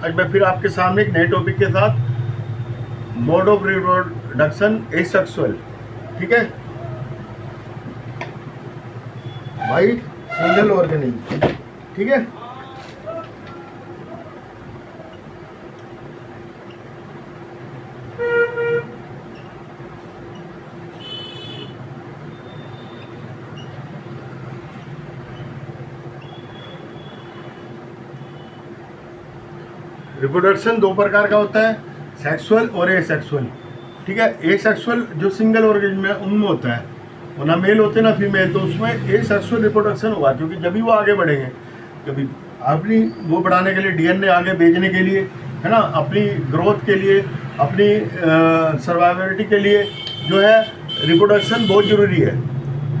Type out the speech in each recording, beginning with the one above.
आज मैं फिर आपके सामने एक नए टॉपिक के साथ मोड ऑफ रिप्रोडक्शन एसेक्सुअल। ठीक है भाई, सिंगल ऑर्गेनिज्म। ठीक है, रिप्रोडक्शन दो प्रकार का होता है, सेक्सुअल और एसेक्सुअल। ठीक है, एसेक्सुअल जो सिंगल ऑर्गेनिज्म है उनमें होता है, वो ना मेल होते ना फीमेल, तो उसमें एसेक्सुअल रिप्रोडक्शन होगा, क्योंकि जब भी वो आगे बढ़ेंगे, कभी अपनी वो बढ़ाने के लिए, डीएनए आगे भेजने के लिए, है ना, अपनी ग्रोथ के लिए, अपनी सर्वाइवलिटी के लिए जो है रिप्रोडक्शन बहुत ज़रूरी है।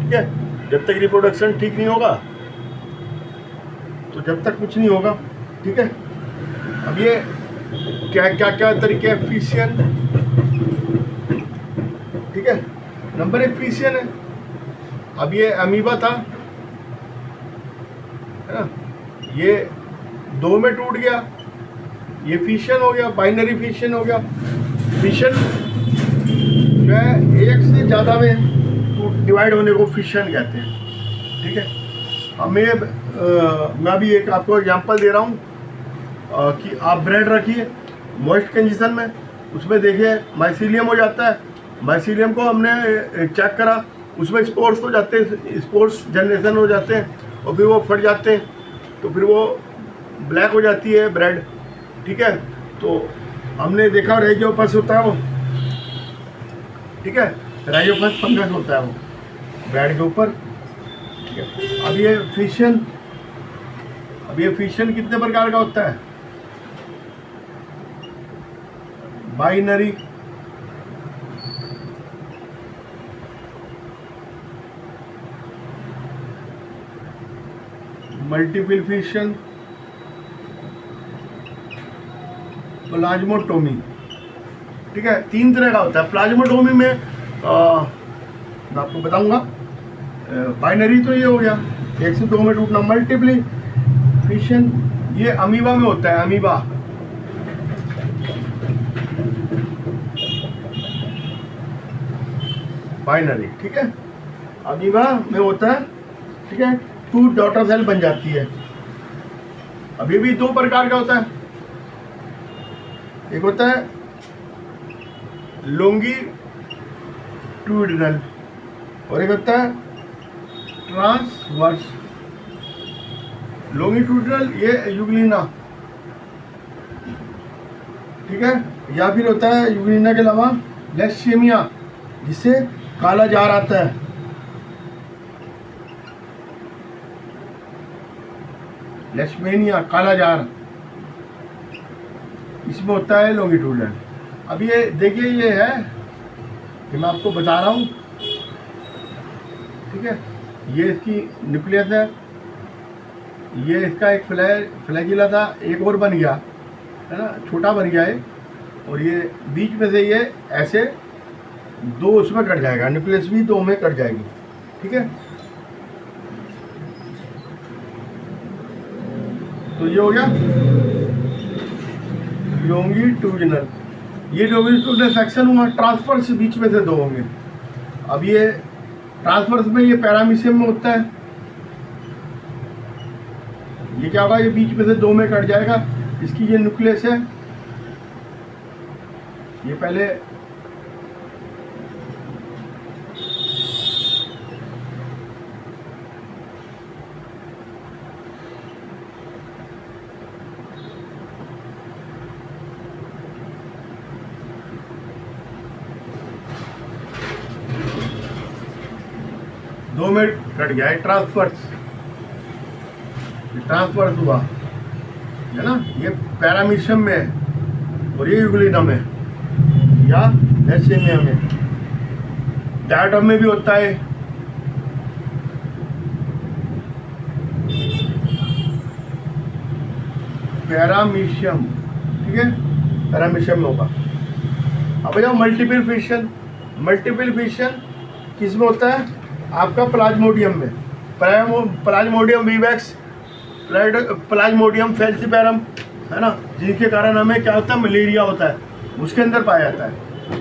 ठीक है, जब तक रिप्रोडक्शन ठीक नहीं होगा तो जब तक कुछ नहीं होगा। ठीक है, अब ये क्या क्या क्या तरीके हैं फिशियन। ठीक है, नंबर एक फिशियन है। अब ये अमीबा था, है ना, ये दो में टूट गया, ये फिशियन हो गया, बाइनरी फिशियन हो गया। फिशियन जो है एक से ज़्यादा में डिवाइड होने को फिशियन कहते हैं। ठीक है, अब मैं अभी एक आपको एग्जांपल दे रहा हूँ कि आप ब्रेड रखिए मॉइस्ट कंडीशन में, उसमें देखिए माइसीलियम हो जाता है। माइसीलियम को हमने चेक करा, उसमें स्पोर्स हो जाते हैं, स्पोर्स जनरेशन हो जाते हैं और फिर वो फट जाते हैं, तो फिर वो ब्लैक हो जाती है ब्रेड। ठीक है, तो हमने देखा राइजोपस होता है वो। ठीक है, राइजोपस फंगस होता है वो ब्रेड के ऊपर। ठीक है, अब ये फिशियन कितने प्रकार का होता है? Binary, multiple fission, plasmotomy. ठीक है, तीन तरह का होता है। प्लाज्मोटोमी में मैं आपको बताऊंगा। बाइनरी तो ये हो गया, एक से दो में टूटना। मल्टीपल फिशियन ये अमीबा में होता है, अमीबा। बाइनरी, ठीक है, अमीबा में होता है। ठीक है, टू डॉटर सेल बन जाती है। अब ये भी दो प्रकार का होता है, एक होता है लॉन्गिट्यूडिनल और एक होता है ट्रांसवर्स। लॉन्गिट्यूडिनल ये यूग्लिना, ठीक है, या फिर होता है यूग्लिना के अलावा लेशेमिया, जिससे काला जार आता है। लेशमेनिया, काला जार, इसमें होता है लॉन्गिट्यूडिनल। अब ये देखिए, ये है कि मैं आपको बता रहा हूँ। ठीक है, ये इसकी न्यूक्लियस है, ये इसका एक फ्लैजिला था, एक और बन गया, है ना, छोटा बन गया है, और ये बीच में से ये ऐसे दो उसमें कट जाएगा, न्यूक्लियस भी दो में कट जाएगी। ठीक है, तो ये हो गया लॉन्गिट्यूडिनल। ये लॉन्गिट्यूडिनल सेक्शन हुआ। ट्रांसफर्स बीच में से दो होंगे। अब ये ट्रांसफर्स में ये पैरामीशियम में होता है। ये क्या होगा, ये बीच में से दो में कट जाएगा। इसकी ये न्यूक्लियस है, ये पहले दो में कट गया है, ट्रांसफर्स हुआ, है ना। ये पैरामीशियम में है और ये यूग्लिना में या लेशेमिया में। डायटम में भी होता है। पैरामीशियम, ठीक है, पैरामीशियम में होगा। अब जाओ मल्टीपल फिशियन। मल्टीपल फिशियन किस में होता है? आपका प्लाज्मोडियम में। प्लाज्मोडियम विवैक्स, प्लाज्मोडियम फैल्सीपैरम, है ना, जिनके कारण हमें क्या होता है, मलेरिया होता है, उसके अंदर पाया जाता है।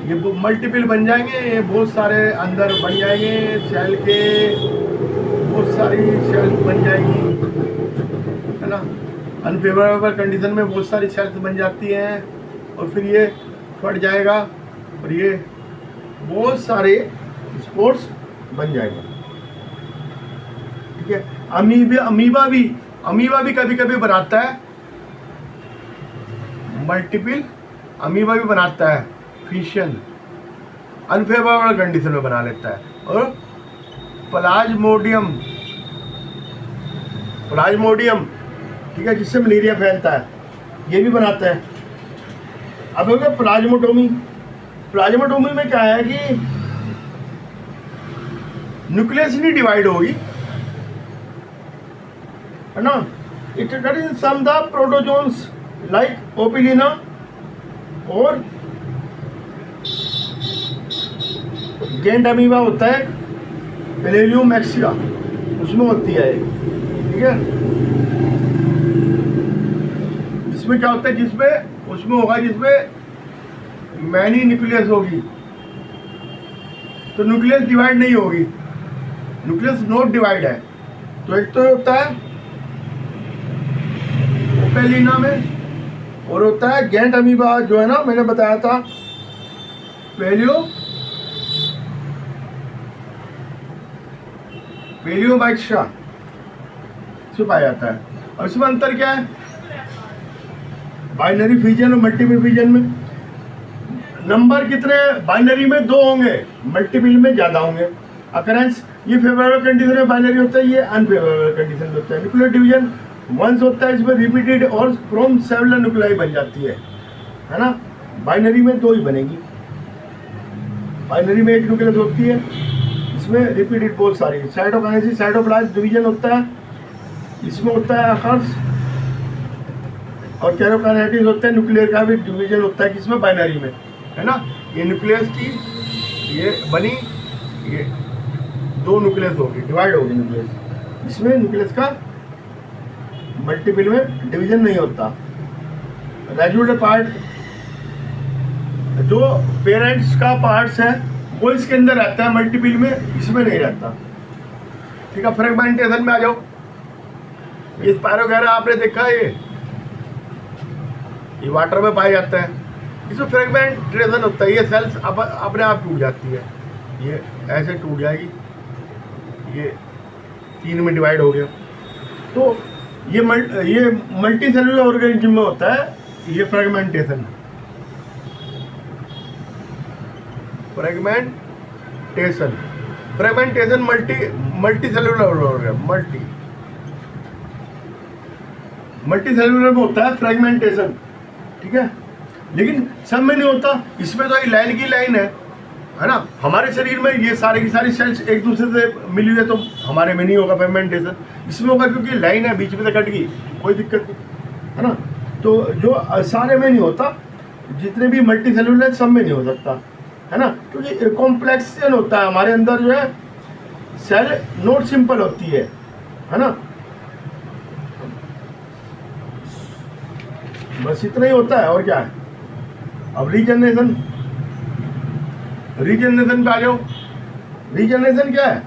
ये मल्टीपल बन जाएंगे, ये बहुत सारे अंदर बन जाएंगे सेल के, बहुत सारी सेल्स बन जाएगी, है ना। अनफेवरेबल कंडीशन में बहुत सारी सेल्स बन जाती हैं और फिर ये फट जाएगा और ये बहुत सारे स्पोर्ट्स बन जाएगा। ठीक है। अमीबा भी कभी कभी बनाता है, मल्टीपल अमीबा भी बनाता है, फिशन अनफेवरेबल कंडीशन में बना लेता है। और प्लाज्मोडियम, ठीक है, जिससे मलेरिया फैलता है, ये भी बनाता है। अब हो गया प्लाज्मोटोमी में क्या है कि न्यूक्लियस नहीं डिवाइड होगी, है ना। It contains some the protozoans like opalina और गेंट अमीबा होता है, पेलेरियम मैक्सिया उसमें होती है, ठीक है। इसमें क्या होता है, जिसमें मैनी न्यूक्लियस होगी, तो न्यूक्लियस डिवाइड नहीं होगी, न्यूक्लियस नॉट डिवाइड है। तो एक तो होता है ओपेलिना में, और होता है गेंट अमीबा, जो है ना मैंने बताया था, पेलियोमाइक्सा से पाया जाता है। और इसमें अंतर क्या है, बाइनरी फिजन और मल्टीपल फिजन में नंबर कितने, बाइनरी में 2 होंगे, मल्टीपल में ज़्यादा होंगे। अकरेंस ये फेवरेबल कंडीशन में बाइनरी होता है, ये अनफेवरेबल कंडीशन में होता है। न्यूक्लियर डिवीजन वंस होता है, इसमें रिपीटेड और फ्रॉम सेवरल न्यूक्लियाई बन जाती है ना। बाइनरी में 2 ही बनेगी, बाइनरी में 1 न्यूक्लियस होती है, इसमें रिपीटेड बहुत सारी। साइटोकाइनेसिस साइटोप्लाज्म डिवीजन होता है, इसमें होता है अकर्स, और कैरोकाइनेटिस होता है, न्यूक्लियर का भी डिवीजन होता है, किसमें, बाइनरी में, है ना। ये न्यूक्लियस की ये बनी, ये 2 न्यूक्लियस होगी, डिवाइड होगी न्यूक्लियस, इसमें न्यूक्लियस का मल्टीपल में डिवीजन नहीं होता। रेजुलर पार्ट, जो पेरेंट्स का पार्ट्स है वो इसके अंदर रहता है, मल्टीपल में इसमें नहीं रहता। ठीक है। फ्रेगमेंटेशन में आ जाओ, ये स्पायरोगैरा आपने देखा है, ये वाटर में पाया जाता है, इसमें फ्रेगमेंटेशन होता है, ये सेल्स अपने आप टूट जाती है, ये ऐसे टूट जाएगी, ये 3 में डिवाइड हो गया। तो ये मल्टी सेलुलर ऑर्गेनिज्म में होता है ये फ्रेगमेंटेशन मल्टी सेलुलर में होता है फ्रेगमेंटेशन, ठीक है। लेकिन सब में नहीं होता, इसमें तो ये लाइन की लाइन है ना। हमारे शरीर में ये सारी की सारी सेल्स एक दूसरे से मिली हुई है, तो हमारे में नहीं होगा फ्रेगमेंटेशन, इसमें होगा क्योंकि लाइन है, बीच में से कट गई, कोई दिक्कत नहीं, है ना। तो जो सारे में नहीं होता, जितने भी मल्टी सेलुलर सब में नहीं हो सकता, है ना, क्योंकि कॉम्प्लेक्शन होता है हमारे अंदर, जो है सेल नॉट सिंपल होती है ना। बस इतना ही होता है, और क्या है। अब रीजनरेशन पे आ जाओ। रीजनरेशन क्या है,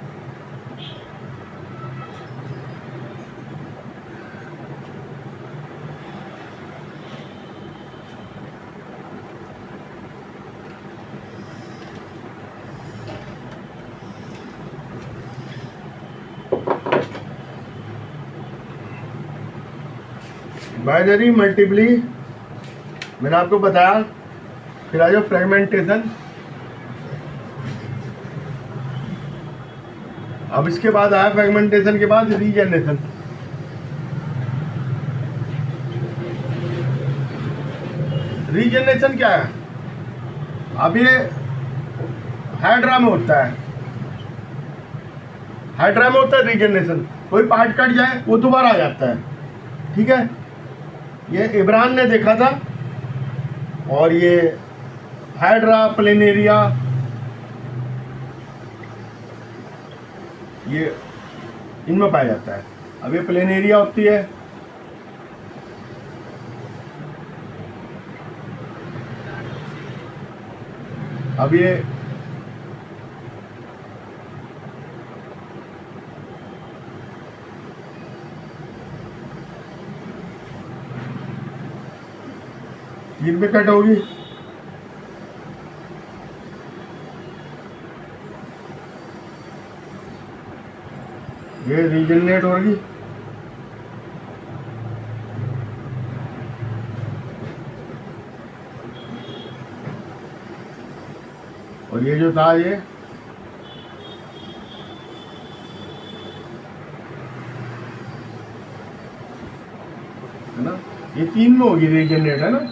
बाइनरी मल्टीपली मैंने आपको बताया। फिर आ जाओ फ्रेगमेंटेशन। अब इसके बाद आया फ्रेगमेंटेशन के बाद रीजनरेशन। रीजनरेशन क्या है, अब ये हाइड्रा में होता है, रीजनरेशन। कोई पार्ट कट जाए वो दोबारा आ जाता है, ठीक है। ये इब्रान ने देखा था, और ये हाइड्रा प्लेनेरिया, ये इनमें पाया जाता है। अब ये प्लेनेरिया होती है, अब ये तीन पे कट होगी, ये रीजनरेट होगी, और ये जो था ये है ना, ये तीन में होगी रीजनरेट, है ना।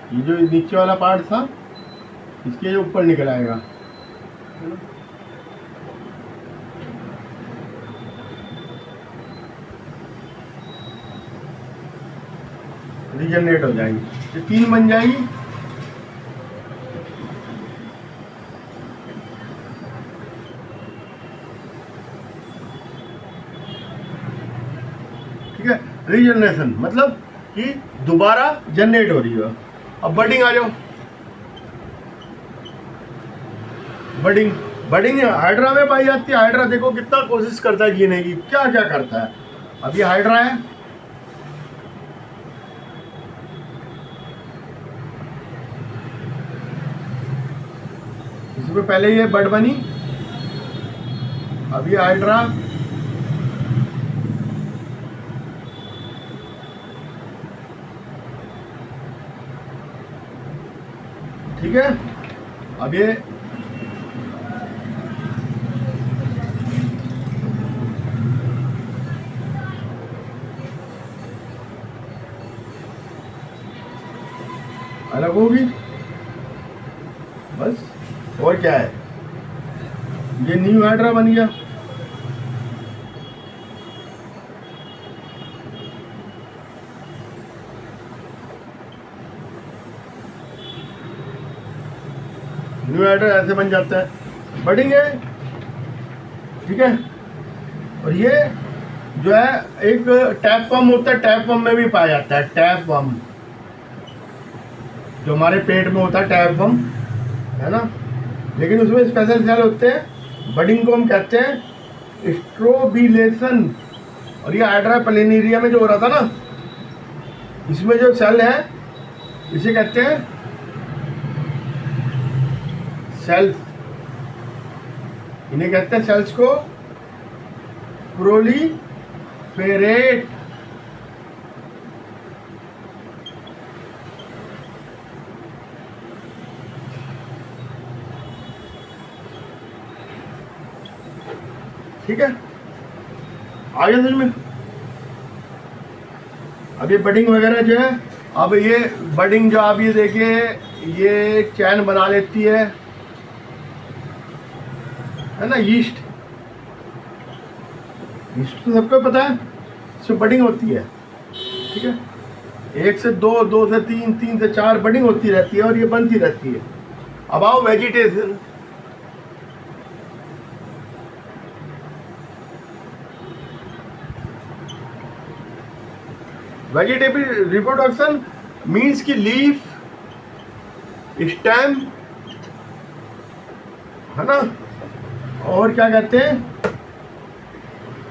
ये जो नीचे वाला पार्ट था इसके जो ऊपर निकल आएगा, है ना। रीजनरेट हो जाएंगी, ये तीन बन जाएंगी। ठीक है, रीजनरेशन मतलब कि दोबारा जनरेट हो रही है। अब बडिंग आ जाओ, बडिंग बडिंग हाइड्रा में पाई जाती है। हाइड्रा देखो कितना कोशिश करता है जीने की, क्या क्या करता है। अब ये हाइड्रा है, इसमें पहले ये बड बनी, अब ये हाइड्रा, ठीक है। अब ये अलग होगी, बस और क्या है, ये न्यू हाइड्रा बन गया। न्यू हाइड्रा ऐसे बन जाता है, बडिंग है, ठीक है। और ये जो है एक टैप पम्प होता है, टैप पम्प में भी पाया जाता है। टैप पम्प जो हमारे पेट में होता है, टैप पम्प, है ना, लेकिन उसमें स्पेशल सेल होते हैं। बडिंग को हम कहते हैं स्ट्रोबिलेशन। और ये हाइड्रा प्लेनेरिया में जो हो रहा था ना, इसमें जो सेल है इसे कहते हैं सेल्स, इन्हें कहते हैं सेल्स को प्रोलीफेरेट। ठीक है, आगे समझ में। अब ये बडिंग वगैरह जो है, अब ये बडिंग जो आप ये देखिए, ये चैन बना लेती है ना, यीस्ट। यीस्ट तो सबको पता है, इसमें बडिंग होती है, ठीक है। एक से दो, दो से तीन, तीन से चार बडिंग होती रहती है और ये बनती रहती है। अब आओ वेजिटेशन। वेजिटेटिव रिप्रोडक्शन मीन्स की लीफ, स्टेम, है ना, और क्या कहते हैं,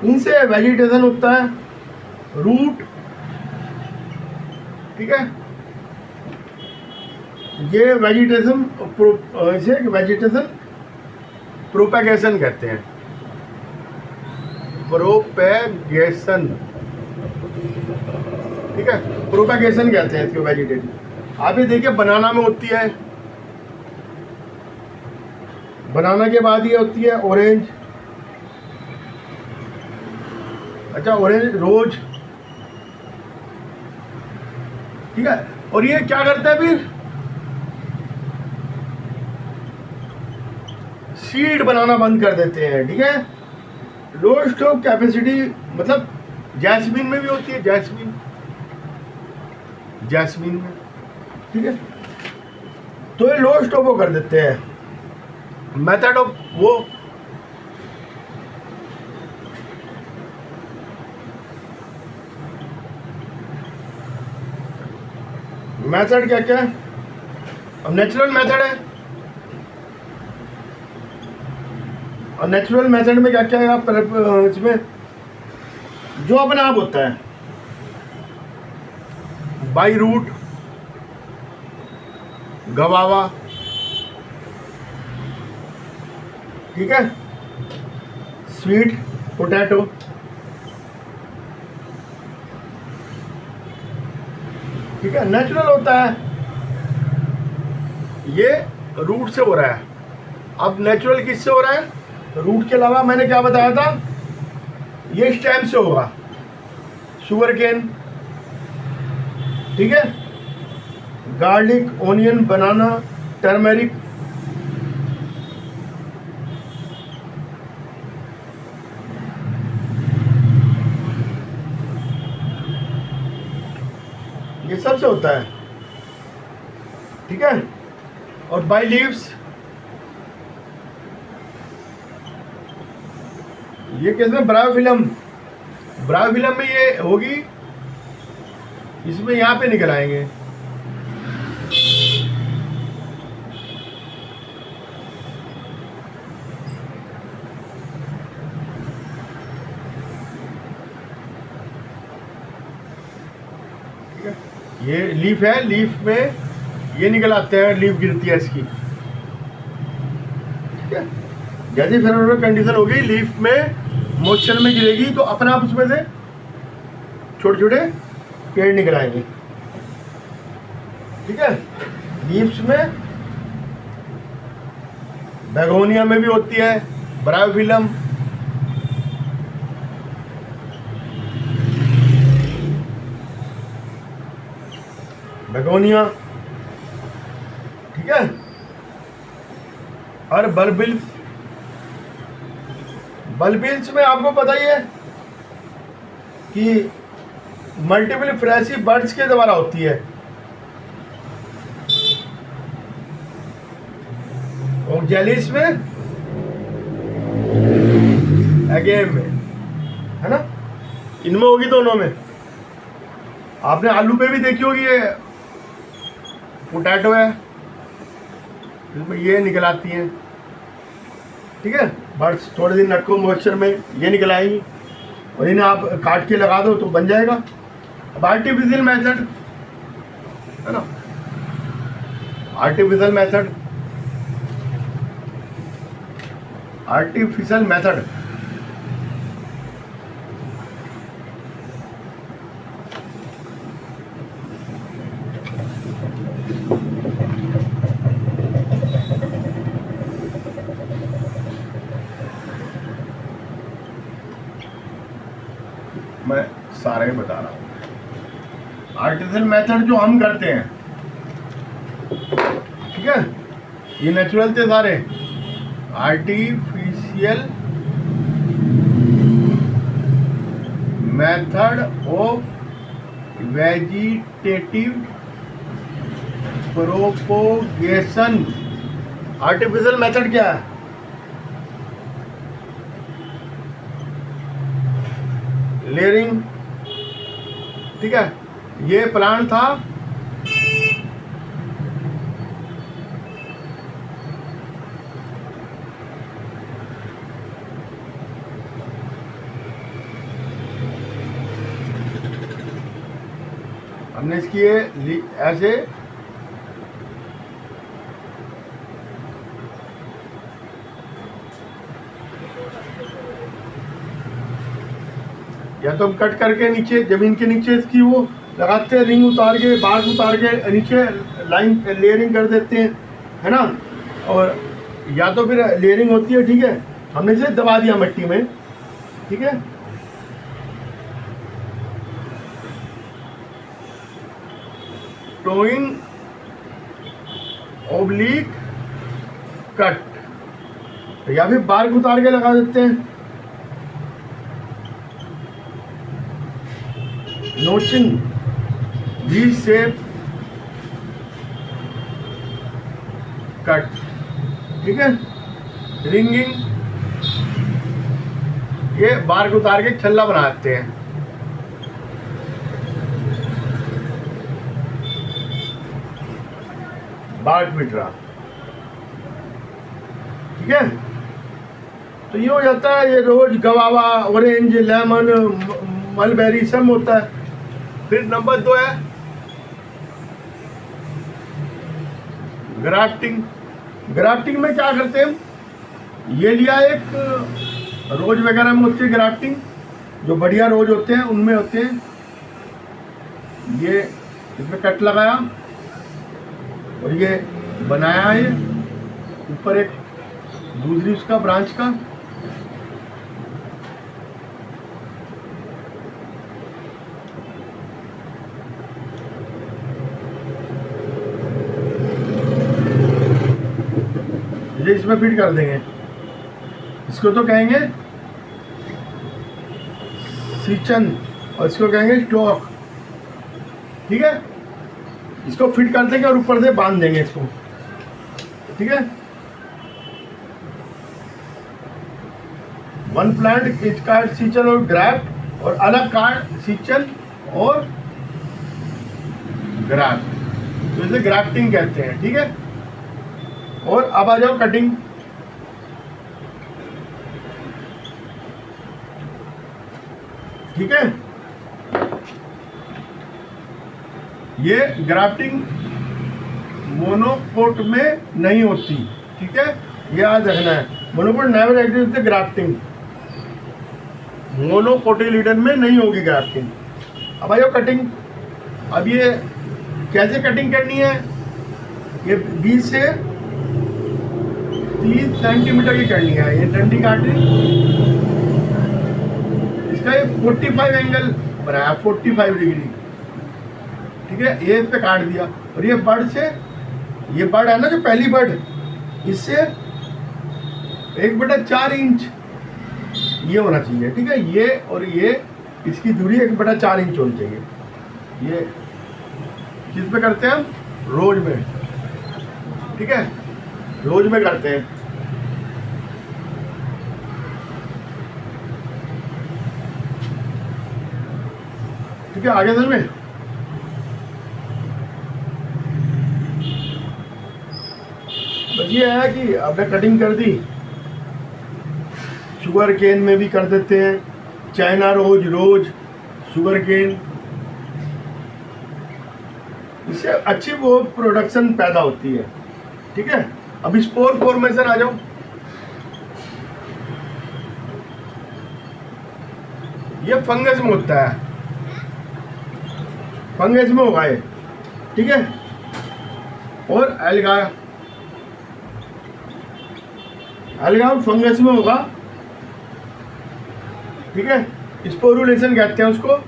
इनसे वेजिटेशन होता है। रूट, ठीक है, ये वेजिटेशन, इसे वेजिटेशन प्रोपेगेशन कहते हैं। प्रोपेगेशन, ठीक है, प्रोपेगेशन कहते हैं इसको वेजिटेटिव। आप ये देखिए बनाना में होती है, बनाना के बाद ये होती है ऑरेंज, अच्छा ऑरेंज रोज, ठीक है। और ये क्या करता है फिर, सीड बनाना बंद कर देते हैं, ठीक है। लो स्टॉक कैपेसिटी मतलब जैस्मीन में भी होती है, जैस्मीन, जैस्मीन में, ठीक है। तो ये लो स्टॉप वो कर देते हैं। मेथड ऑफ वो मेथड क्या क्या है, अब नेचुरल मेथड है, और नेचुरल मेथड में क्या क्या है आप इसमें जो अपने आप होता है, बाई रूट, गवावा, ठीक है, स्वीट पोटैटो, ठीक है, नेचुरल होता है, ये रूट से हो रहा है। अब नेचुरल किससे हो रहा है? रूट के अलावा मैंने क्या बताया था, ये स्टेम से होगा, शुगर केन, ठीक है, गार्लिक, ओनियन, बनाना, टर्मेरिक, ये सब से होता है, ठीक है। और बाई लीव्स, ये किसमें? ब्रायोफिलम, ब्रायोफिलम में ये होगी, इसमें यहाँ पे निकल आएंगे, ठीक है। ये लीफ है, लीफ में ये निकल आते हैं, लीफ गिरती है इसकी, ठीक है। जैसे फेवरेबल कंडीशन होगी, लीफ में मॉइस्चर में गिरेगी तो अपने आप उसमें से छोटे छोटे पेड़ निकल आएंगे, ठीक है। लीव्स में बेगोनिया में भी होती है ब्रायोफिलम, बेगोनिया, ठीक है। और बल्बिल्स, बल्बिल्स में आपको पता ही है कि मल्टीपल फ्लैशी बर्ड्स के द्वारा होती है, और जेलिस में, एगेम में, है ना, इनमें होगी दोनों में। आपने आलू पे भी देखी होगी, ये पोटैटो है, इसमें ये निकल आती हैं, ठीक है। बर्ड्स थोड़े दिन रखो मॉइस्चर में, ये निकल आएंगी और इन्हें आप काट के लगा दो तो बन जाएगा। अब आर्टिफिशियल मेथड है ना, आर्टिफिशियल मेथड, आर्टिफिशियल मेथड मैं सारे बता रहा हूँ। आर्टिफिशियल मेथड जो हम करते हैं, ठीक है, ये नेचुरल थे सारे। Artificial method of vegetative propagation. Artificial method क्या है? लेयरिंग, ठीक है। ये प्लांट था, हमने इसकी ये ऐसे या तो हम कट करके नीचे जमीन के नीचे इसकी वो लगाते हैं, रिंग उतार के, बाग उतार के नीचे लाइन लेयरिंग कर देते हैं, है ना। और या तो फिर लेयरिंग होती है, ठीक है, हमने इसे दबा दिया मिट्टी में, ठीक है। टोइंग ओब्लिक कट, या फिर बार्क उतार के लगा देते हैं। नोचिंग, वी शेप कट, ठीक है। रिंगिंग, ये बार्क उतार के छल्ला बना देते हैं। बार्क बिटरा, ठीक है। तो ये हो जाता है, ये रोज, गवावा, ऑरेंज, लेमन, मलबेरी सब होता है। फिर नंबर 2 है ग्राफ्टिंग। ग्राफ्टिंग में क्या करते हैं हम, ये लिया एक रोज वगैरह में होती है ग्राफ्टिंग, जो बढ़िया रोज होते हैं उनमें होते हैं। ये इसमें कट लगाया और ये बनाया है ऊपर एक दूसरी उसका ब्रांच का। ये इसमें फिट कर देंगे, इसको तो कहेंगे सीचन और इसको कहेंगे स्टॉक। ठीक है, इसको फिट कर देंगे और ऊपर से बांध देंगे इसको। ठीक है, 1 प्लांट इज कार्ड सीचन और ग्राफ्ट, और अलग कार्ड सीचन और ग्राफ्ट, तो इसे ग्राफ्टिंग कहते हैं। ठीक है, और अब आ जाओ कटिंग। ठीक है, ये ग्राफ्टिंग मोनोकोट में नहीं होती। ठीक है, ये याद रखना है, monocot never exist with grafting, monocotyledon में नहीं होगी ग्राफ्टिंग। अब आ जाओ कटिंग। अब ये कैसे कटिंग करनी है, ये 20 से 30 सेंटीमीटर की करनी है। ये डंडी काटनी, इसका ये 45 एंगल बनाया, 45 डिग्री। ठीक है, ये इस पे काट दिया, और ये बर्ड से, ये बर्ड है ना जो पहली बर्ड, इससे 1/4 इंच ये होना चाहिए। ठीक है, ये और ये इसकी दूरी 1/4 इंच होनी चाहिए। ये किस पे करते हैं हम, रोज में। ठीक है, रोज में करते हैं। ठीक है, आगे समझ में। बस ये है कि आपने कटिंग कर दी, शुगर केन में भी कर देते हैं, चाइना रोज, रोज, शुगर केन, इससे अच्छी वो प्रोडक्शन पैदा होती है। ठीक है, अब स्पोर फॉर्मेशन आ जाओ। ये फंगस में होता है, फंगस में होगा ये। ठीक है, और एल्गा, एल्गा फंगस में होगा। ठीक है, स्पोरुलेशन कहते हैं उसको।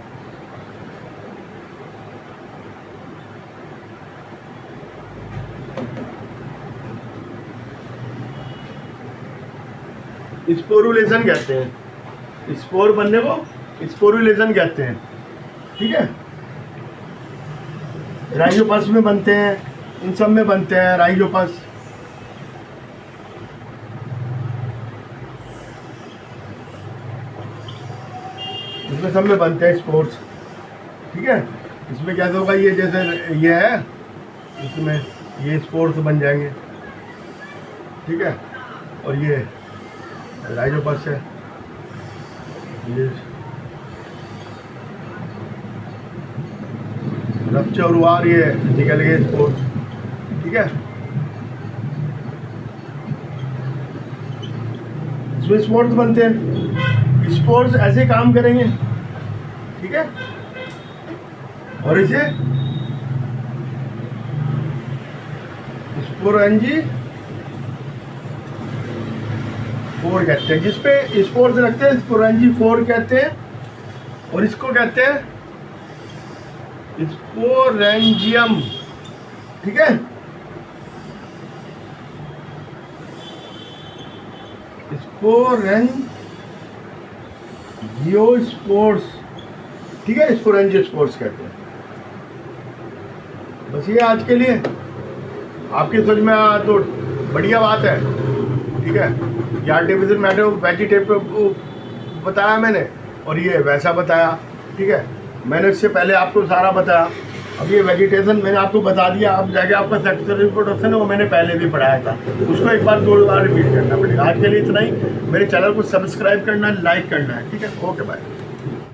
स्पोरुलेशन कहते हैं, स्पोर बनने को स्पोरुलेशन कहते हैं। ठीक है, राइजोपस में बनते हैं, इन सब में बनते हैं राइजोपस। इसमें सब में बनते हैं स्पोर्ट्स। ठीक है, इसमें क्या होगा, ये जैसे ये है, इसमें ये स्पोर्ट्स बन जाएंगे। ठीक है, और ये राइजोपस है, ये रप्चर हुआ, ये निकल गए स्पोर्ट्स। ठीक है, इसमें स्पोर्ट्स बनते हैं, स्पोर्ट्स ऐसे काम करेंगे। ठीक है, और इसे स्पोरेंजी 4 कहते हैं, जिसपे स्पोर्स रखते हैं स्पोरेंजी 4 कहते हैं, और इसको कहते हैं स्पोरेंजियम। ठीक है, स्पोरेंजियोस्पोर्स। ठीक है, स्पोरेंजियोस्पोर्स कहते हैं। बस ये आज के लिए आपकी समझ में आ तो बढ़िया बात है। ठीक है, ये आर्टिफिशियल मैटर वेजिटेबल बताया मैंने, और ये वैसा बताया। ठीक है, मैंने इससे पहले आपको सारा बताया। अब ये वेजिटेशन मैंने आपको बता दिया, अब जाके आपका सेक्सुअल रिप्रोडक्शन है वो मैंने पहले भी पढ़ाया था, उसको एक बार 2 बार रिपीट करना पड़ेगा। आज के लिए इतना ही। मेरे चैनल को सब्सक्राइब करना है, लाइक करना है, ठीक है। Okay bye.